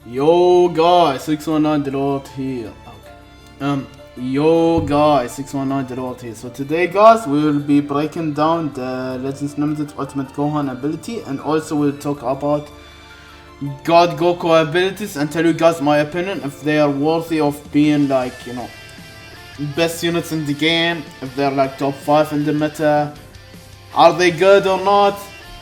Yo guys, 619 Deloitte here. Yo guys, 619 Deloitte here. So today guys, we will be breaking down the Legends Limited Ultimate Gohan ability, and also we'll talk about God Goku abilities and tell you guys my opinion if they are worthy of being like, best units in the game, if they're like top 5 in the meta, are they good or not?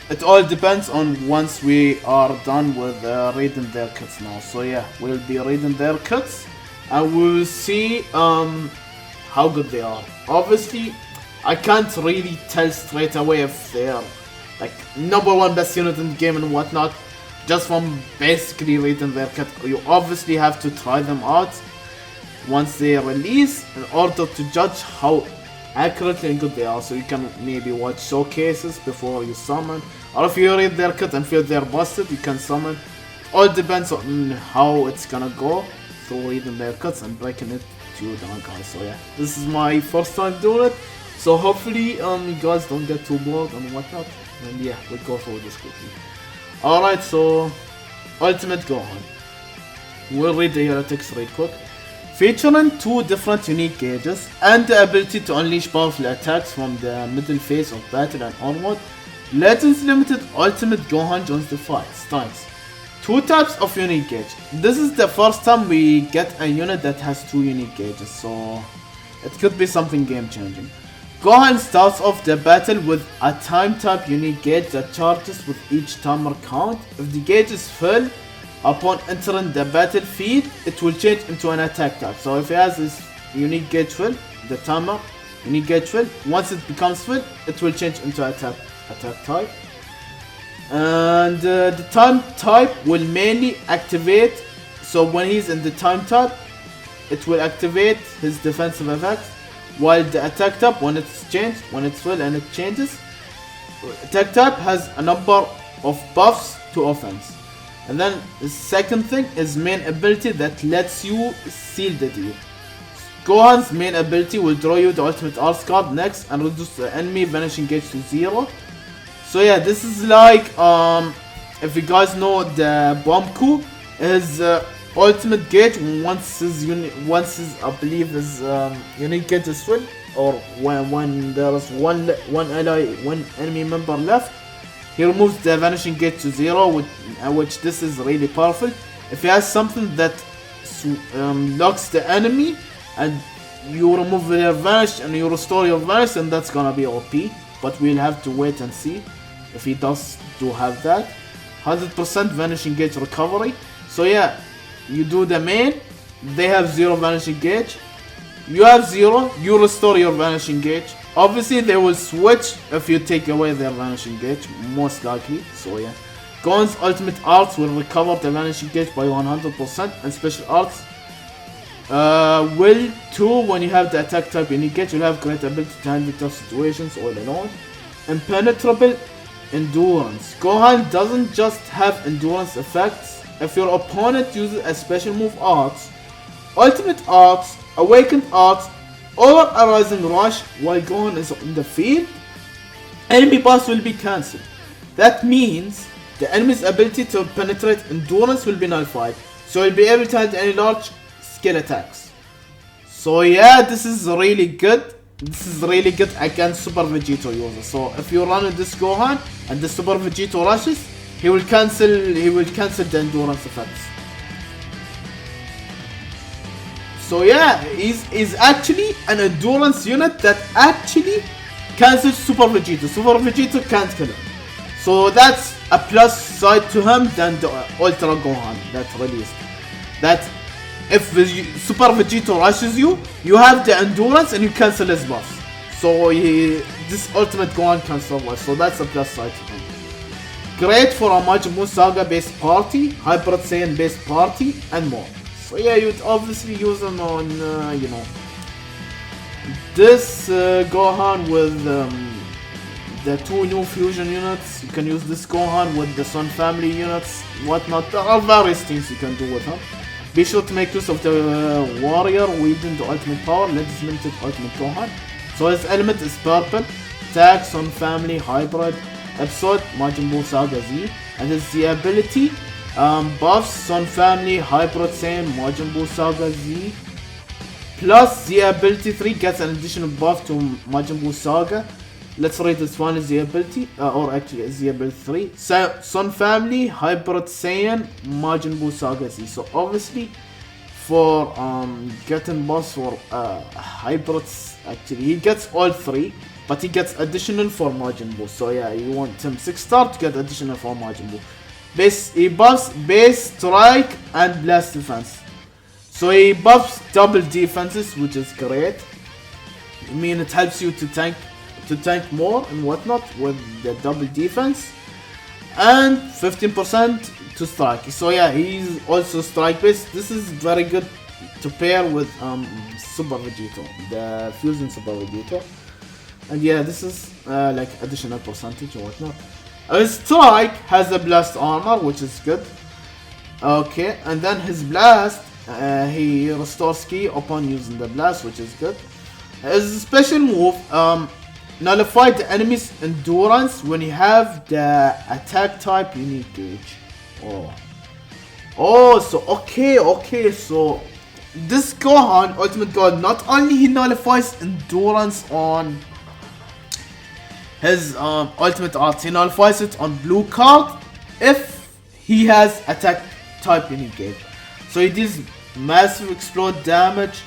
It all depends on once we are done with reading their kits now. So yeah, we'll be reading their kits and we'll see how good they are. Obviously, I can't really tell straight away if they are like #1 best unit in the game and whatnot, just from basically reading their kit. You obviously have to try them out once they release in order to judge how accurately and good they are. So you can maybe watch showcases before you summon, or if you read their kit and feel they're busted, you can summon. It all depends on how it's gonna go through reading their kits and breaking it to you down, guys. So yeah, this is my first time doing it, so hopefully you guys don't get too bored and whatnot, and yeah, we'll go through this quickly. Alright, so Ultimate Gohan, we'll read the hero text real quick. Featuring 2 different unique gauges and the ability to unleash powerful attacks from the middle phase of battle and onward, Legends Limited Ultimate Gohan joins the fight. Styles: 2 types of unique gauge. This is the first time we get a unit that has 2 unique gauges, so it could be something game changing. Gohan starts off the battle with a time type unique gauge that charges with each timer count. If the gauge is full upon entering the battlefield, it will change into an attack type. So if he has this unique gauge full, the timer unique gauge full, once it becomes full, it will change into attack type. And the time type will mainly activate. So when he's in the time type, it will activate his defensive effects, while the attack type, when it's changed, when it's full and it changes, attack type has a number of buffs to offense. And then the second thing is main ability that lets you seal the deal. Gohan's main ability will draw you the ultimate arts card next and reduce the enemy vanishing gauge to 0. So yeah, this is like if you guys know the Bomku, his ultimate gauge once his I believe his unique gauge is full, or when there is one enemy member left, he removes the vanishing gauge to 0, which this is really powerful. If he has something that locks the enemy and you remove their vanish and you restore your vanish, then that's gonna be OP. But we'll have to wait and see if he does have that. 100% vanishing gauge recovery. So yeah, you do the main, they have 0 vanishing gauge. You have 0, you restore your vanishing gauge. Obviously they will switch if you take away their vanishing gauge, most likely. So yeah, Gohan's ultimate arts will recover the vanishing gauge by 100%, and special arts will too. When you have the attack type unique gauge, you'll have great ability to handle tough situations all alone. Impenetrable endurance. Gohan doesn't just have endurance effects. If your opponent uses a special move arts, ultimate arts, awakened arts, or a rising rush while Gohan is in the field, enemy boss will be cancelled. That means the enemy's ability to penetrate endurance will be nullified, so he'll be able to handle any large scale attacks. So yeah, this is really good. This is really good against Super Vegito users. So if you run this Gohan and the Super Vegito rushes, he will cancel the endurance effects. So yeah, he's actually an endurance unit that actually cancels Super Vegito. Super Vegito can't kill him. So that's a plus side to him than the Ultra Gohan that released. That if Super Vegito rushes you, you have the endurance and you cancel his buffs. So this Ultimate Gohan can survive. So that's a plus side to him. Great for a Majin Buu Saga based party, Hyper Saiyan based party, and more. So yeah, you'd obviously use them on, this Gohan with the 2 new fusion units. You can use this Gohan with the Sun family units, whatnot. There are various things you can do with him. Be sure to make use of the warrior wielding the ultimate power, Legends Limited Ultimate Gohan. So his element is purple, tag Sun family hybrid, episode Majin Buu Saga Z, and it's the ability Buffs, Sun Family, Hybrid Saiyan, Majin Buu Saga Z. Plus the ability 3 gets an additional buff to Majin Buu Saga. Let's rate this one as the ability, or actually as the ability 3. So, Sun Family, Hybrid Saiyan, Majin Buu Saga Z. So obviously, for getting buffs for hybrids, actually he gets all 3, but he gets additional for Majin Buu. So yeah, you want him 6 star to get additional for Majin Buu. He buffs base, strike, and blast defense. So he buffs double defenses, which is great. I mean, it helps you to tank more and whatnot with the double defense, and 15% to strike. So yeah, he's also strike based. This is very good to pair with Super Vegito, the Fusion Super Vegito. And yeah, this is like additional percentage or whatnot. His strike has a blast armor, which is good. Okay, and then his blast, he restores ki upon using the blast, which is good. His special move, nullify the enemy's endurance when you have the attack type unique gauge. So okay, so this Gohan, Ultimate God, not only he nullifies endurance on his ultimate arts, he nullifies it on blue card if he has attack type unique gauge. So he deals massive explode damage,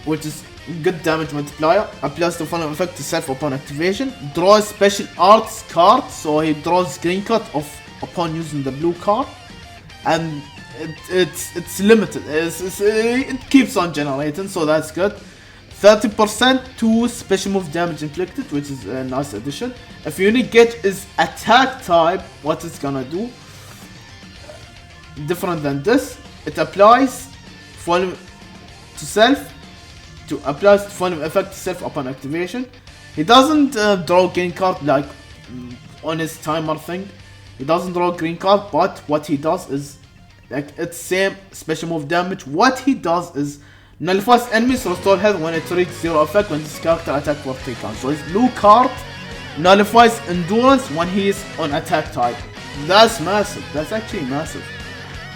which is good damage multiplier. Applies the final effect to self upon activation. Draws special arts card, so he draws green card upon using the blue card, and it's limited. It keeps on generating, so that's good. 30% to special move damage inflicted, which is a nice addition. If unique gauge is attack type, what it's gonna do different than this? It applies volume to self. Applies volume effect to self upon activation. He doesn't draw green card like on his timer thing. He doesn't draw green card, but what he does is like it's same special move damage. What he does is nullifies enemies, restore health when it reaches 0 effect when this character attack for 3 counts. So his blue card nullifies endurance when he is on attack type. That's massive. That's actually massive.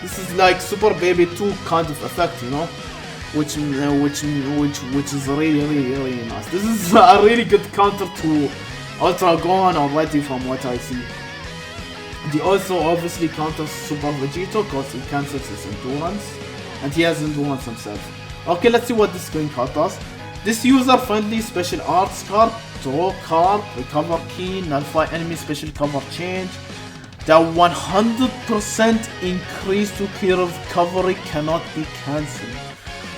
This is like Super Baby 2 kind of effect, you know, which is really nice. This is a really good counter to Ultra Gohan already from what I see. He also obviously counters Super Vegito because he cancels his endurance, and he has endurance himself. Okay, let's see what this green card does. This user-friendly special arts card, draw card, recover key, nullify enemy special cover change. The 100% increase to key recovery cannot be cancelled.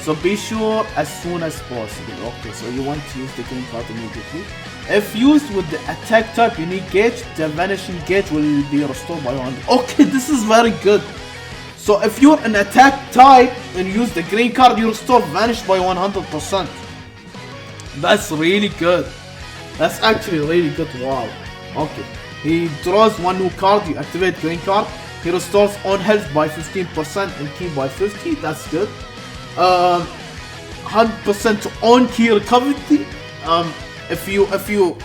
So be sure as soon as possible. Okay, so you want to use the green card immediately. If used with the attack type unique gauge, the vanishing gauge will be restored by 100. Okay, this is very good. So if you're an attack type and use the green card, you restore vanish by 100%. That's really good. That's actually really good. Wow. Okay. He draws one new card, you activate green card. He restores on health by 15% and key by 50. That's good. 100% to on key recovery. If you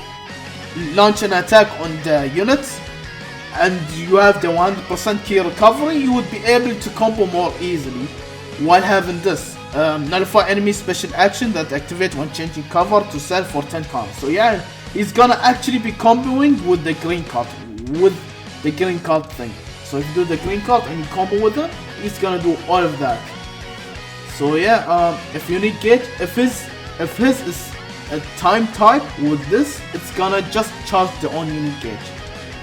launch an attack on the units and you have the 100% key recovery, you would be able to combo more easily while having this. Nullify enemy special action that activate when changing cover to self for 10 counts. So yeah, he's gonna actually be comboing with the green card, thing. So if you do the green card and you combo with him, he's gonna do all of that. So yeah, if unique gauge, if his is a time type with this, it's gonna just charge the own unique gauge.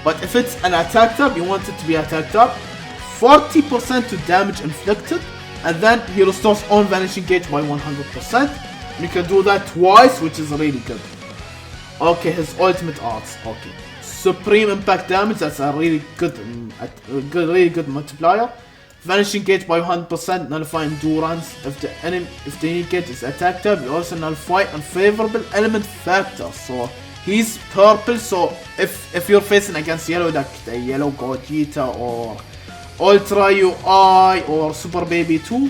But if it's an attack type, you want it to be attack type, 40% to damage inflicted, and then he restores on vanishing gauge by 100%. You can do that twice, which is really good. Okay, his ultimate arts. Okay, supreme impact damage. That's a really good, really good multiplier. Vanishing gauge by 100%. Nullify endurance. If the unique gauge is attack type, you also nullify unfavorable element factor. So he's purple. So if you're facing against yellow, like the yellow Gogeta or Ultra UI or Super Baby 2,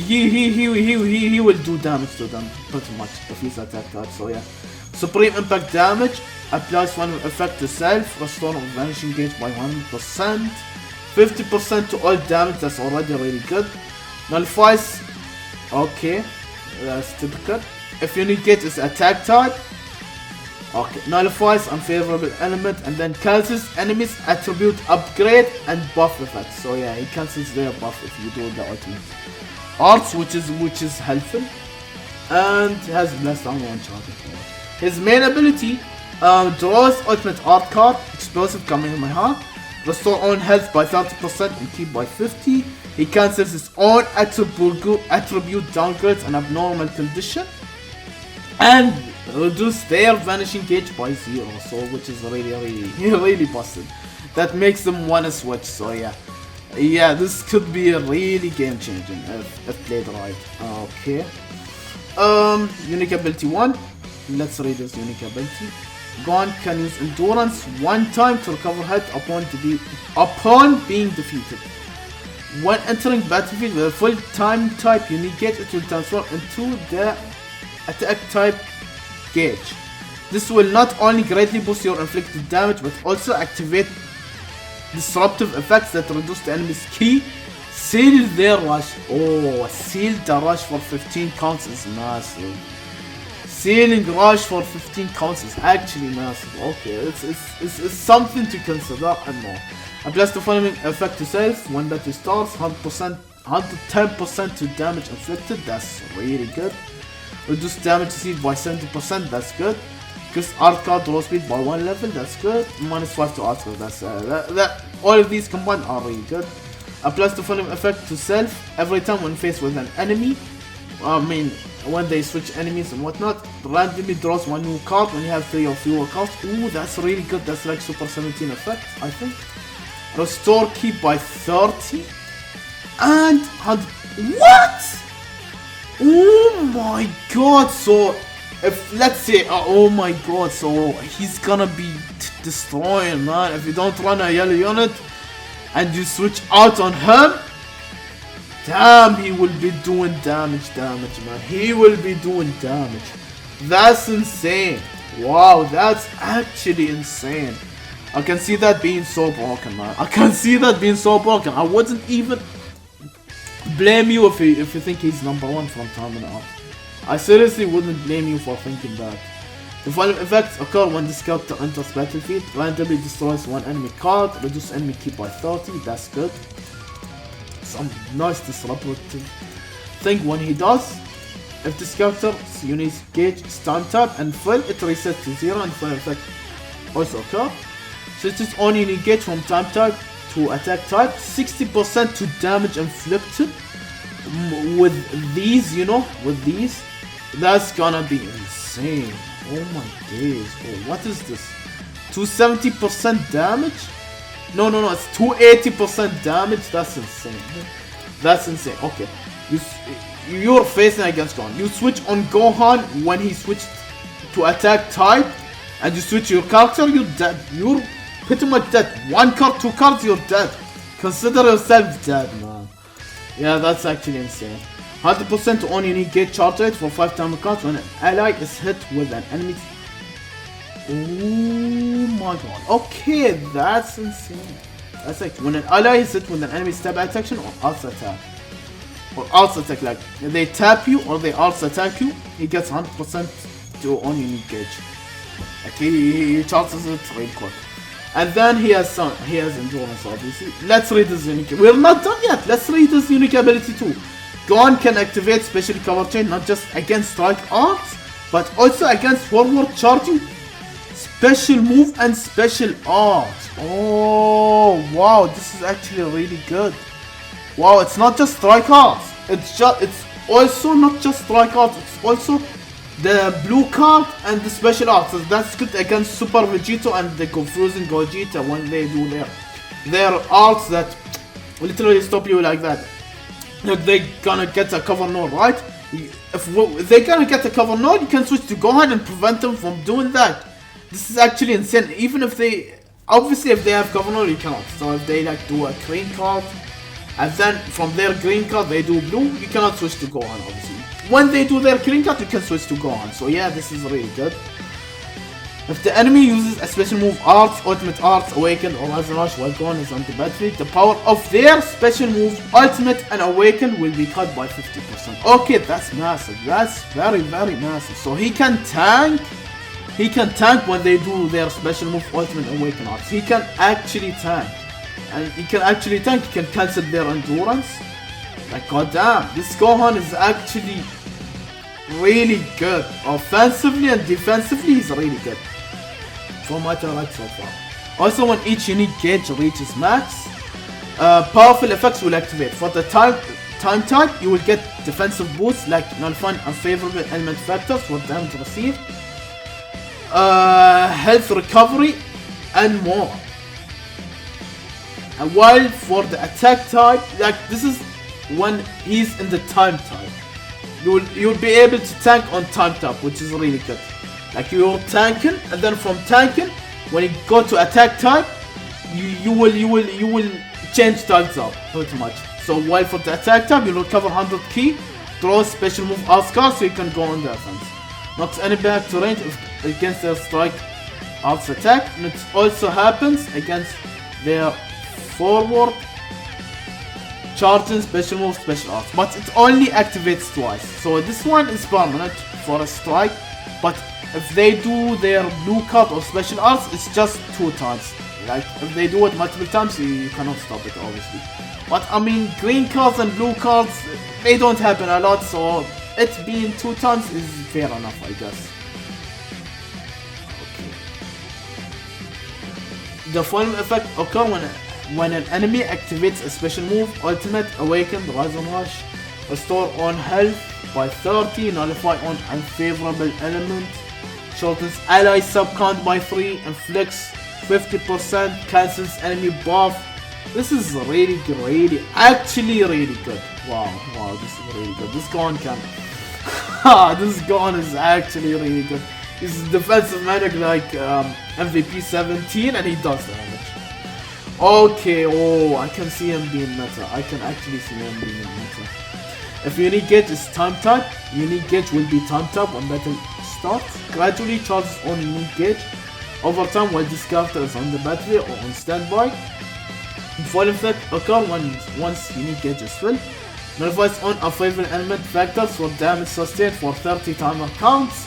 he will do damage to them pretty much if he's attack type. So yeah, supreme impact damage applies one effect to self, restore vanishing gauge by 100%, 50% to all damage, that's already really good. Nullifies, okay, that's typical. If you negate its attack type, okay, nullifies unfavorable element and then cancels enemies attribute upgrade and buff effects. So yeah, he cancels their buff if you do the ultimate. Arts, which is helpful, and has less than one charge. His main ability, draws ultimate art card, explosive Kamehameha, restore own health by 30% and keep by 50. He cancels his own attribute downgrades and abnormal condition, and reduce their vanishing gauge by 0. So which is really busted. That makes them wanna switch. So yeah, this could be really game changing if played right. Okay. Unique ability 1. Let's read this unique ability. Gohan can use endurance one time to recover health upon being defeated. When entering battlefield with a full time type you negate, it will transform into the attack type gauge. This will not only greatly boost your inflicted damage but also activate disruptive effects that reduce the enemy's ki. Seal their rush. Oh, seal the rush for 15 counts is massive. Sealing rush for 15 counts is actually massive. Okay, it's something to consider and more. Applies the following effect to self when battle starts: 110% to damage inflicted. That's really good. Reduce damage received by 70%. That's good. Increase art card draw speed by 1 level. That's good. -5 to art card. That's that. All of these combined are really good. Applies the following effect to self every time when faced with an enemy. When they switch enemies and whatnot, randomly draws 1 new card when you have 3 or fewer cards. Ooh, that's really good. That's like Super 17 effect, I think. Restore ki by 30 and what? Oh my god! So if let's say, oh my god, so he's gonna be destroying, man. If you don't run a yellow unit and you switch out on him, damn, he will be doing damage, man. He will be doing damage. That's insane. Wow, that's actually insane. I can see that being so broken, man. I can see that being so broken. I wouldn't even blame you if you think he's number 1 from time and out. I seriously wouldn't blame you for thinking that. The following effects occur when this character enters battlefield. Randomly destroys 1 enemy card. Reduce enemy ki by 30. That's good. Some nice disruptive thing when he does. If this character's unit gauge is time tap and full, it resets to 0 and full effect also occur. Switches on unit gauge from time type to attack type. 60% to damage inflicted. With these, with these, that's gonna be insane. Oh my days. Oh, what is this? 270% damage? No, it's 280% damage. That's insane. That's insane. Okay, you're facing against Gohan. You switch on Gohan when he switched to attack type, and you switch your character. You're dead. You're pretty much dead. 1 card, 2 cards, you're dead. Consider yourself dead, man. Yeah, that's actually insane. 100% to on unique gauge charge rate for 5 time cards when an ally is hit with an enemy. Oh my god. Okay, that's insane. That's like when an ally is hit with an enemy stab action or ults attack. Or ults attack, like they tap you or they ults attack you, he gets 100% to on unique gauge. Like he charges it really quick. And then he has endurance, obviously. Let's read his unique. We're not done yet. Let's read his unique ability too. Gohan can activate special cover chain not just against strike arts, but also against forward charging, special move and special art. Oh wow, this is actually really good. Wow, it's not just strike arts. It's also not just strike arts. It's also the blue card and the special arts. So that's good against Super Vegito and the confusing Gogeta when they do their arts that literally stop you like that. Like they gonna get a cover node, right? If they gonna get a cover node, you can switch to Gohan and prevent them from doing that. This is actually insane. Even if they, obviously if they have cover node, you cannot. So if they like do a green card, and then from their green card they do blue, you cannot switch to Gohan, obviously. When they do their green card, you can switch to Gohan. So yeah, this is really good. If the enemy uses a special move, Arts, Ultimate Arts, Awakened, or Rise and Rush while Gohan is on the battlefield, the power of their special move, Ultimate and Awakened, will be cut by 50%. Okay, that's massive. That's very, very massive. So he can tank. He can tank when they do their special move, Ultimate and Awakened Arts. He can actually tank. And he can actually tank. He can cancel their endurance. Like, goddamn, this Gohan is actually really good. Offensively and defensively, he's really good. From what I like so far. Also, when each unique gauge reaches max, powerful effects will activate. For the time type, you will get defensive boosts like nullifying unfavorable element factors for damage received, health recovery, and more. And while for the attack type, like this is when he's in the time type, you'll be able to tank on time type, which is really good. Like you're tanking, and then from tanking, when you go to attack type, you will change types up pretty much. So while for the attack type, you recover 100 ki, draw special move Oscar so you can go on defense. Knocks enemy back to range against their strike arts attack, and it also happens against their forward charging special move special arts, but it only activates twice. So this one is permanent for a strike, but if they do their blue card or special arts, it's just 2 times. Like if they do it multiple times, you cannot stop it obviously. But I mean, green cards and blue cards, they don't happen a lot, so it being 2 times is fair enough, I guess. Okay. The following effect occurs when an enemy activates a special move, Ultimate, Awakened, Rise and Rush, restore on health by 30, nullify on unfavorable element, shortens ally sub count by 3, inflicts 50%, cancels enemy buff. This is really good, actually really good. Wow, this is really good. This Gohan can. This Gohan is actually really good. He's defensive medic like MVP 17 and he does damage. Okay, oh, I can see him being meta. I can actually see him being meta. If unique gauge is time type, unique gauge will be time type when battle starts. Gradually charges on unique gauge over time while this character is on the battlefield or on standby. Fall effect occurs once unique gauge is filled. Nullifies on unfavorable element factors for damage sustained for 30 timer counts.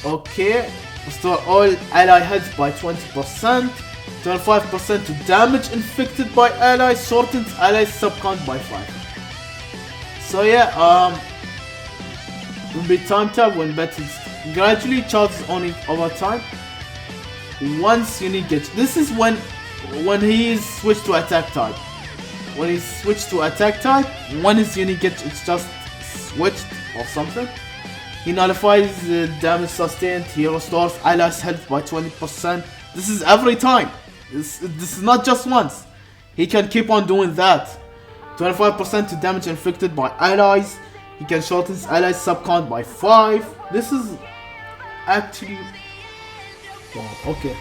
Okay, restore all ally health by 20%. 25% to damage inflicted by allies, shortens allies sub count by 5. So yeah, will be time tab when battles gradually charges on it over time. Once unique gauge. This is when he is switched to attack type. When he's switched to attack type, when his unique gauge it's just switched or something. He nullifies the damage sustained. He restores allies health by 20%. This is every time. This is not just once. He can keep on doing that. 25% to damage inflicted by allies. He can shorten his allies sub count by 5. This is actually wow, okay.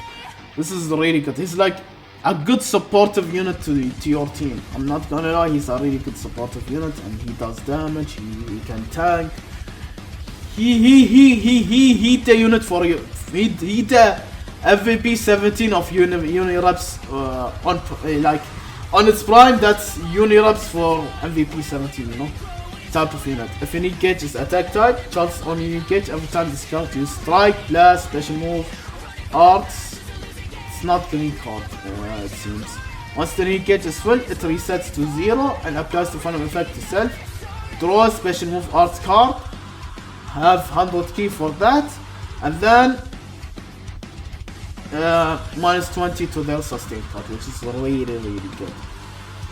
This is really good. He's like a good supportive unit to your team. I'm not gonna lie, he's a really good supportive unit and he does damage, he can tank. He the unit for you. He the MVP 17 of Unireps on its prime. That's Unireps for MVP 17, you know, type of unit. If unique gauge is attack type, charges on unique gauge every time this card use strike, blast, special move, arts. It's not green card, it seems. Once the unique gauge is full, it resets to 0 and applies the final effect to self. Draw a special move arts card. Have 100 ki for that, and then minus 20 to their sustain card, which is really good.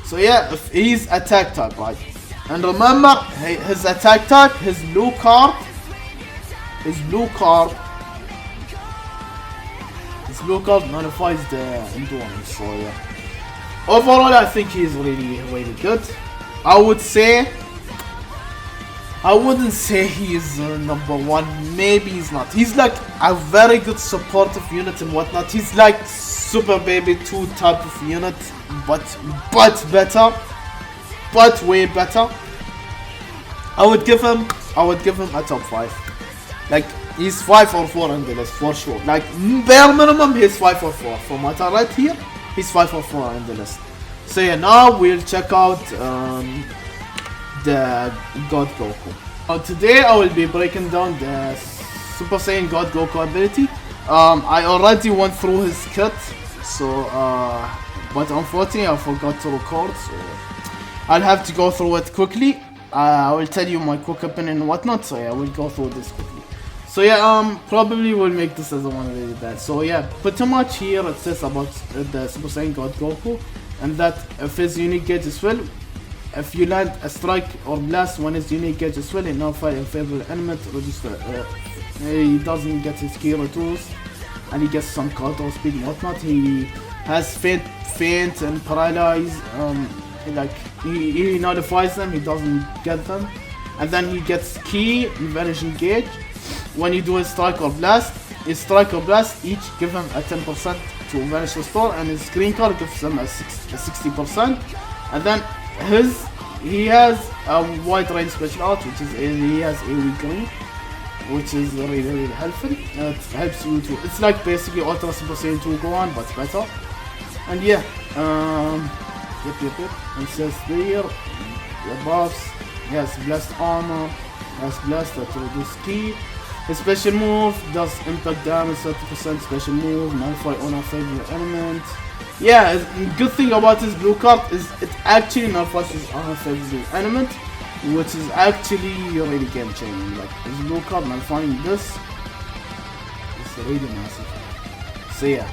So yeah, if he's attack type, right? And remember, his attack type, his blue card nullifies the endurance. So yeah, overall I think he's really good. I wouldn't say he is number 1. Maybe he's not. He's like a very good supportive unit and whatnot. He's like Super Baby 2 type of unit, but better, but way better. I would give him a top 5. Like he's 5 or 4 in the list for sure. Like bare minimum he's 5 or 4. From what I read here, he's 5 or 4 in the list. So yeah, now we'll check out the God Goku. Today I will be breaking down the Super Saiyan God Goku ability. I already went through his kit, so but unfortunately I forgot to record, so I'll have to go through it quickly. I will tell you my quick opinion and whatnot, so yeah, we'll go through this quickly. So yeah, probably we'll make this as a one really bad. So yeah, pretty much here it says about the Super Saiyan God Goku, and that if his unique gauge is full, if you land a strike or blast when his unique gauge is full, he nullifies a favorite element register. He doesn't get his key tools, and he gets some counter speed and whatnot. He has faint and paralyze. Like he nullifies them, he doesn't get them, and then he gets key and vanishing gauge. When you do a strike or blast, his strike or blast each give him a 10% to vanish restore, and his green card gives him a 60%. And then he has a wide range special art, which is he has AoE green, which is really helpful. It helps you to, it's like basically Ultra Super Saiyan 2 Gohan but better. And yeah, yep. It says there, the buffs, he has blast armor, has blast that reduce key. His special move does impact damage 30%, special move, nullify on a favorite element. Yeah, good thing about this blue card is it actually nullifies his favorite element, which is actually really game changing. Like his blue card nullifying this, it's really massive. So yeah,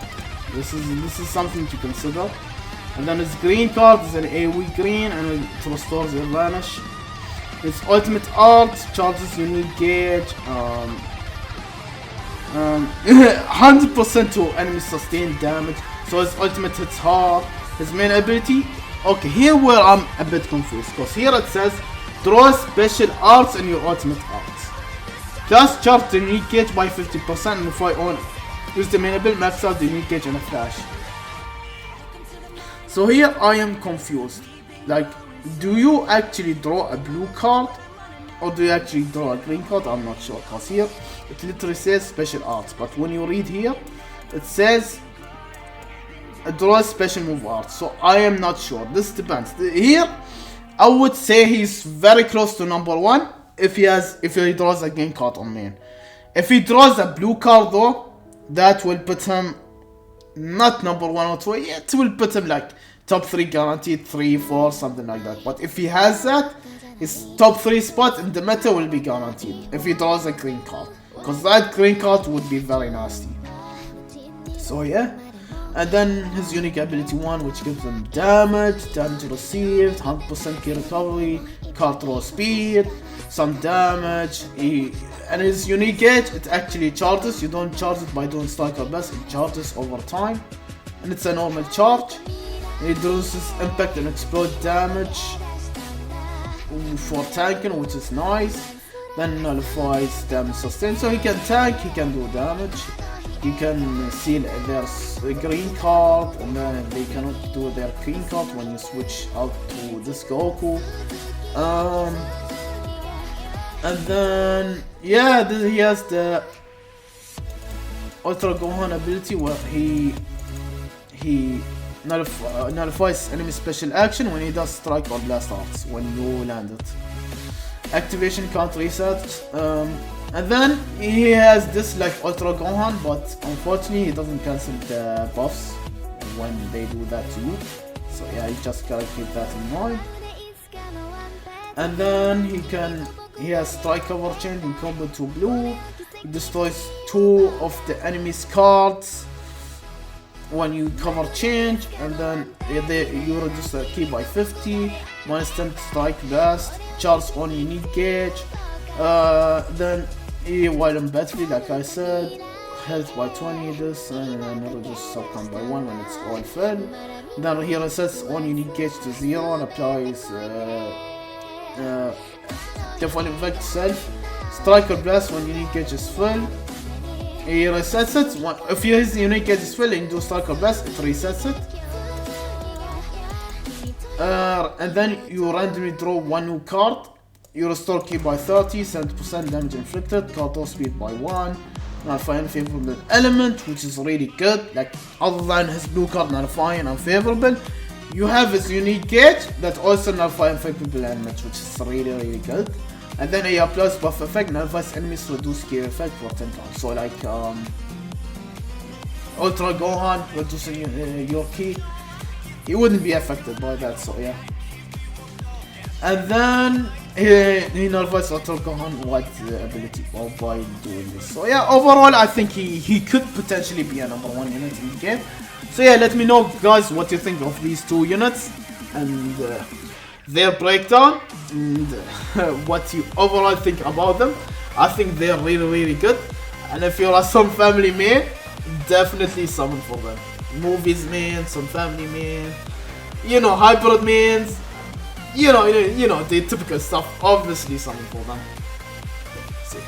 this is something to consider. And then his green card is an AoE green, and it restores your vanish. His ultimate art charges unique gauge, 100% to enemy sustained damage. So his ultimate hits hard. His main ability, okay, here where I'm a bit confused, because here it says draw special arts in your ultimate arts. Just charge the unique gauge by 50% and if I own it. Use the main ability, max out the unique gauge in a flash. So here I am confused. Like, do you actually draw a blue card or do you actually draw a green card? I'm not sure, because here it literally says special arts, but when you read here it says draw special move art. So I am not sure, this depends. Here I would say he's very close to number 1 if he draws a green card on main. If he draws a blue card though, that will put him not number 1 or 2, it will put him like top 3 guaranteed, 3, 4, something like that. But if he has that, his top 3 spot in the meta will be guaranteed if he draws a green card, because that green card would be very nasty. So yeah, and then his unique ability 1, which gives him damage received, 100% key recovery, card draw speed, some damage. And his unique gauge, it actually charges. You don't charge it by doing strike or blast, it charges over time, and it's a normal charge. It reduces impact and explode damage for tanking, which is nice. Then nullifies damage sustained, so he can tank, he can do damage. You can see there's a green card, and then they cannot do their green card when you switch out to this Goku. And then yeah, he has the Ultra Gohan ability where he nullifies enemy special action when he does strike or blast arts when you land it. Activation can't reset. And then he has this like Ultra Gohan, but unfortunately he doesn't cancel the buffs when they do that to you. So yeah, you just gotta keep that in mind. And then he has strike cover change in combo to blue. He destroys 2 of the enemy's cards when you cover change, and then you reduce the key by 50. 1 instant strike blast, charge on unique gauge. Then while in battery, like I said, health by 20 this, and then reduce subcount by 1 when it's all filled. Then here it says on unique gauge to 0 and applies default effect self. Strike or blast when unique gauge is full. He resets it. If his unique gauge is full and you do strike or blast, it resets it. And then you randomly draw 1 new card You restore ki by 30, 70% damage inflicted, Kato speed by 1, nullify unfavorable element, which is really good. Like, other than his blue card nullifying unfavorable, you have his unique gauge that also nullify unfavorable elements, which is really good. And then he applies buff effect, nullifies enemies reduce key effect for 10 times. So like Ultra Gohan reducing your key, he wouldn't be affected by that, so yeah. And then he nullifies Ultra Gohan what ability by doing this. So yeah, overall I think he could potentially be a number 1 unit in the game. So yeah, let me know guys what you think of these 2 units and their breakdown and what you overall think about them. I think they're really good, and if you're a some family man, definitely summon for them. Movies man, some family man, you know, hybrid mans, you know the typical stuff. Obviously summon for them. See,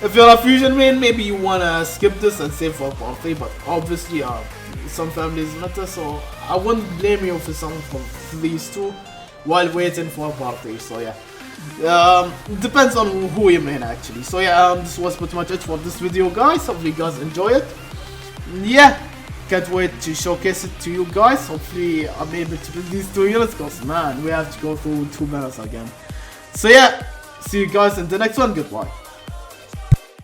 if you're a fusion man, maybe you wanna skip this and save for part 3, but obviously some families matter, so I wouldn't blame you for some for these 2 while waiting for part 3. So yeah, depends on who you main actually. So yeah, this was pretty much it for this video guys. Hopefully you guys enjoy it. Yeah, can't wait to showcase it to you guys. Hopefully I'm able to build these 2 units, because man, we have to go through 2 minutes again. So yeah, see you guys in the next one. Goodbye.